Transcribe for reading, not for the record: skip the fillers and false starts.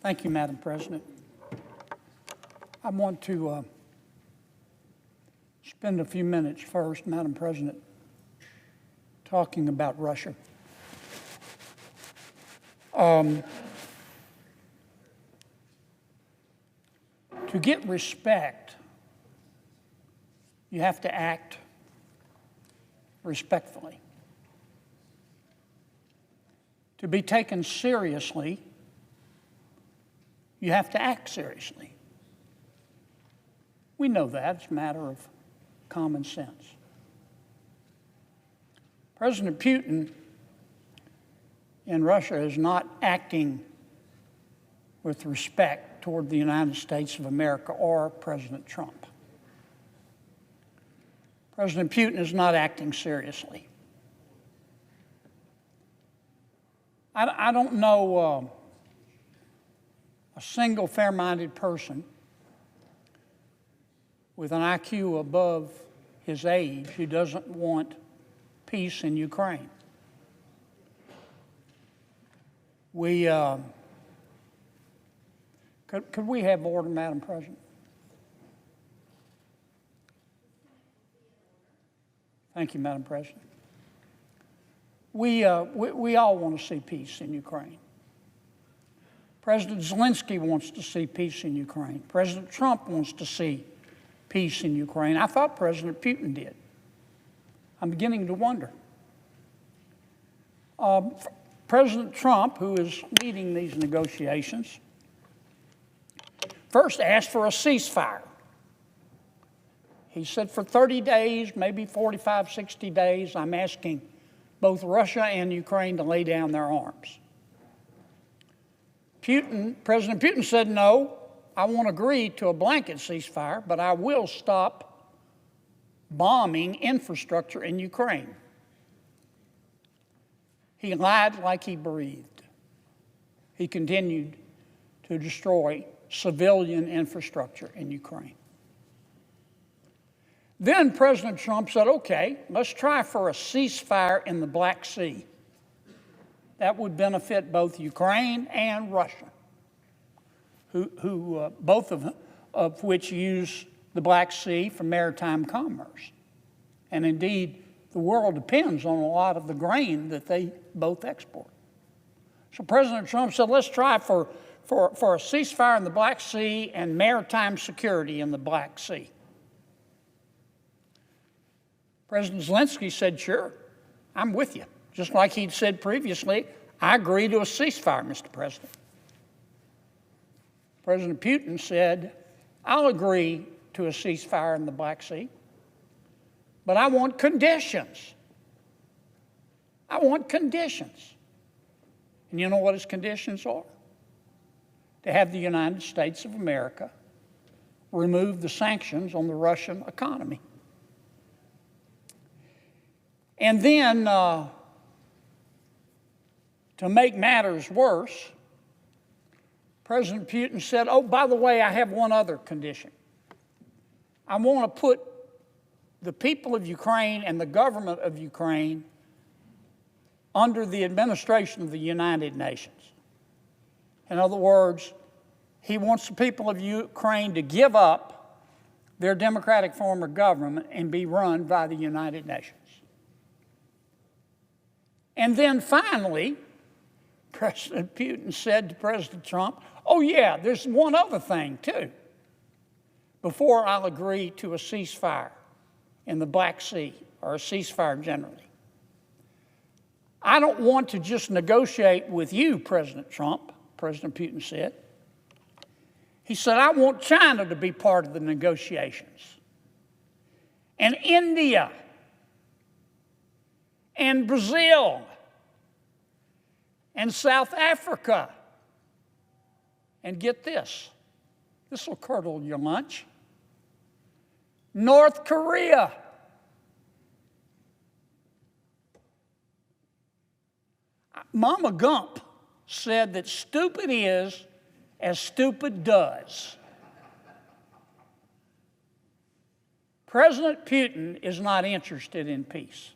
Thank you, Madam President. I want to spend a few minutes first, Madam President, talking about Russia. To get respect, you have to act respectfully. To be taken seriously, you have to act seriously. We know that. It's a matter of common sense. President Putin in Russia is not acting with respect toward the United States of America or President Trump. President Putin is not acting seriously. I don't know a single fair-minded person with an IQ above his age who doesn't want peace in Ukraine. Could we have order, Madam President? Thank you, Madam President. We all want to see peace in Ukraine. President Zelensky wants to see peace in Ukraine. President Trump wants to see peace in Ukraine. I thought President Putin did. I'm beginning to wonder. President Trump, who is leading these negotiations, first asked for a ceasefire. He said for 30 days, maybe 45, 60 days, I'm asking both Russia and Ukraine to lay down their arms. President Putin said, no, I won't agree to a blanket ceasefire, but I will stop bombing infrastructure in Ukraine. He lied like he breathed. He continued to destroy civilian infrastructure in Ukraine. Then President Trump said, okay, let's try for a ceasefire in the Black Sea. That would benefit both Ukraine and Russia, who both of which use the Black Sea for maritime commerce. And indeed, the world depends on a lot of the grain that they both export. So President Trump said, let's try for a ceasefire in the Black Sea and maritime security in the Black Sea. President Zelensky said, sure, I'm with you. Just like he'd said previously, I agree to a ceasefire, Mr. President. President Putin said, I'll agree to a ceasefire in the Black Sea, but I want conditions. I want conditions. And you know what his conditions are? To have the United States of America remove the sanctions on the Russian economy. And then, to make matters worse, President Putin said, oh, by the way, I have one other condition. I want to put the people of Ukraine and the government of Ukraine under the administration of the United Nations. In other words, he wants the people of Ukraine to give up their democratic form of government and be run by the United Nations. And then finally, President Putin said to President Trump, oh yeah, there's one other thing too. Before I'll agree to a ceasefire in the Black Sea, or a ceasefire generally, I don't want to just negotiate with you, President Trump, President Putin said. He said, I want China to be part of the negotiations, and India, and Brazil, and South Africa. And get this will curdle your lunch, North Korea. Mama Gump said that stupid is as stupid does. President Putin is not interested in peace.